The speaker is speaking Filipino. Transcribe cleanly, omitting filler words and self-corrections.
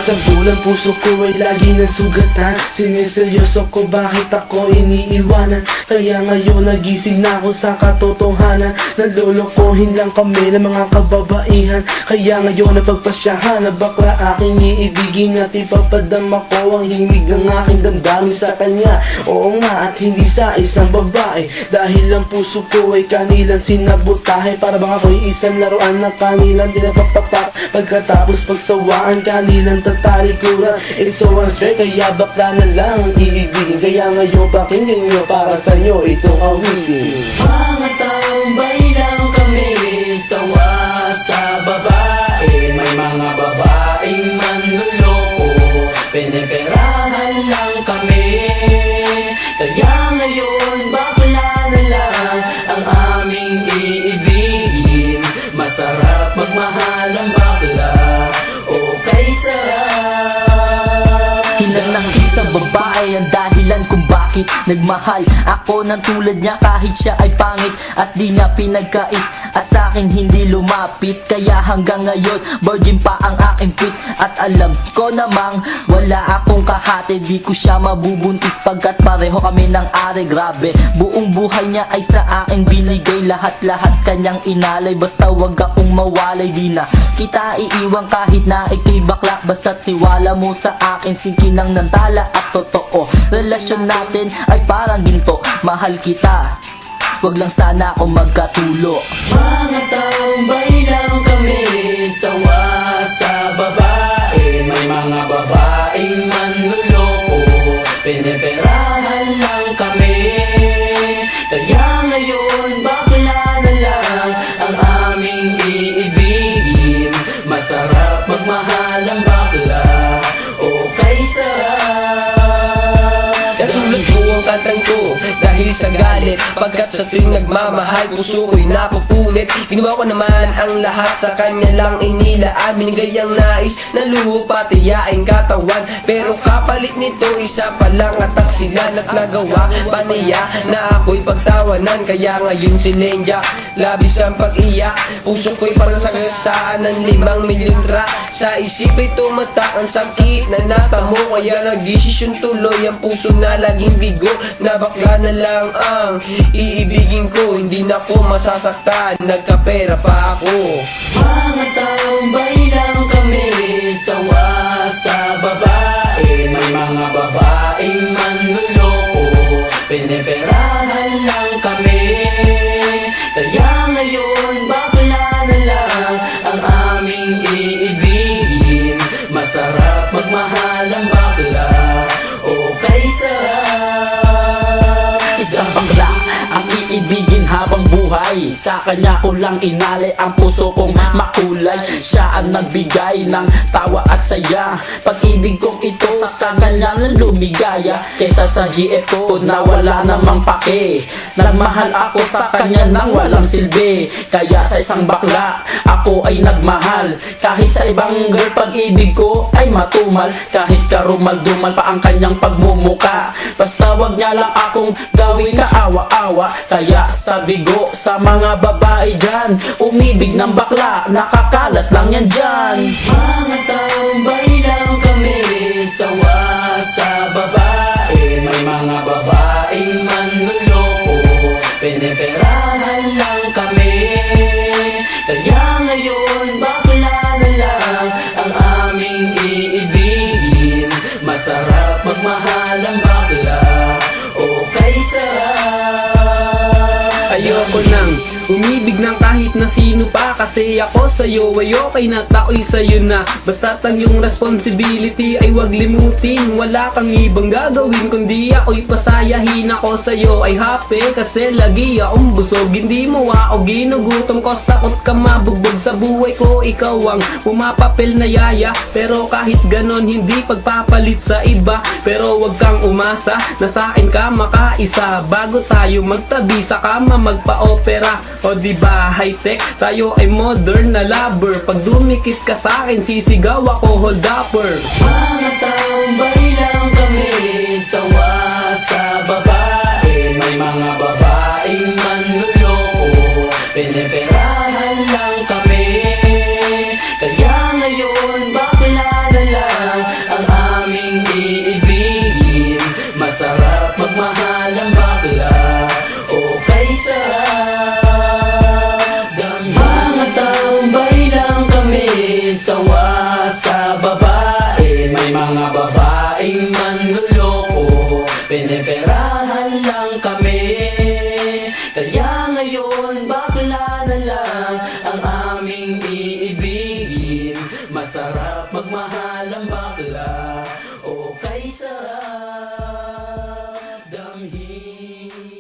Sa bulan puso ko ay lagi nasugatan. Siniseryoso ko bakit ako iniiwanan. Kaya ngayon nagising na ako sa katotohanan. Nalolokohin lang kami ng mga kababaihan. Kaya ngayon napagpasyahan na bakla aking iibigin at ipapadama ko ang himig ng aking damdamin sa kanya. Oo nga, at hindi sa isang babae, dahil ang puso ko ay kanilang sinabotahe. Para bang ako'y isang laruan na kanilang dinapagpapak. Pagkatapos pagsawaan kanilang tatalikuran. It's so unfair, kaya bakla na lang ang iibigin. Kaya ngayon pakinggan nyo, para sa'yo itong awitin. Mga tambay lang kami, sawa sa babae. May mga babaeng manluloko, piniperahan lang kami. Kaya ngayon bakla na lang ang aming iibigin. Masarap magmahal ang bakla, okay sarap. Hinanakit sa babae ang dahilan kung bakit nagmahal ako ng tulad niya kahit siya ay pangit at di niya pinagkait at sa akin hindi lumapit. Kaya hanggang ngayon virgin pa ang aking pit at alam ko namang wala akong kahati. Di ko siya mabubuntis pagkat pareho kami ng are. Grabe, buong buhay niya ay sa akin binigay. Lahat-lahat kanyang inalay, basta wag akong mawalay. Di na kita iiwan kahit na ikay bakla, basta tiwala mo sa akin. Singkinang nantala at totoo, relasyon natin ay parang ginto. Mahal kita, wag lang sana ako magkatulo. Mga tambay lang kami, sawa sa babae. May mga babaeng manluloko, piniperahan lang kami. Kaya ngayon bakla na lang ang aming iibigin. Masarap magmahal ang bakla, okay sarap. Nasulat ko ang kantang ko dahil sa galit, pagkat sa tuwing nagmamahal puso ko'y napupunit. Ginawa ko naman ang lahat, sa kanya lang inilaan. Binigay ang nais na luho pati yaing katawan, pero kapalit nito isa pa lang atak sila. At nagawa pa niya na ako'y pagtawanan. Kaya ngayon si Lenja labis ang pag-iyak. Puso ko'y parang sagasaan ng 5 mililitra. Sa isip ay tumatak ang sakit na natamo. Kaya nagdesisyon tuloy ang puso na laging bigo, na bakla na lang ang iibigin ko. Hindi na ko masasaktan, nagkapera pa ako. Mga tambay lang kami, sawa sa babae. May mga babaeng manluloko, piniperahan lang kami. Kaya ngayon bakla na lang ang aming iibigin. Masarap magmahal ang bakla, okay sarap. Isang bakla ang iibigin habang buhay. Sa kanya ko lang inalay ang puso kong makulay. Siya ang nagbigay ng tawa at saya. Pag-ibig kong ito sa kanya na lumigaya, kaysa sa GF ko na wala namang pake. Nagmahal ako sa kanya nang walang silbi. Kaya sa isang bakla ako ay nagmahal. Kahit sa ibang girl pag-ibig ko ay matumal. Kahit karumal-dumal pa ang kanyang pagmumuka, basta wag niya lang akong gawing kaawa-awa. Kaya sabi ko sa mga babae dyan, umibig ng bakla, nakakalat lang yan dyan. Mga tambay lang kami, sawa sa babae. May mga babaeng manluloko, piniperahan lang kami. Kaya ngayon bakla na lang ang aming iibigin. Masarap magmahal ang bakla, okay sarap. Ayoko nang umibig ng kahit na sino pa, kasi ako sa'yo ay okay na, tao'y sa'yo na. Basta't ang yung responsibility ay wag limutin. Wala kang ibang gagawin kundi ako'y pasayahin. Ako sa'yo ay happy kasi lagi akong busog. Hindi mo ako ginugutom, cause takot ka mabugbog sa buhay ko. Ikaw ang pumapapil na yaya, pero kahit ganon hindi pagpapalit sa iba. Pero wag kang umasa na sa akin ka makaisa. Bago tayo magtabi sa kama magpa-opera, o diba high-tech, tayo ay modern na lover. Pag dumikit ka sa akin sisigaw ako hold upper. Mga tambay lang kami, sawa sa babae. May mga babaeng manluloko, piniperahan lang kami. Kaya ngayon bakla na lang ngayon bakla na lang ang aming iibigin. Masarap magmahal ang bakla, o kay sarap damhin.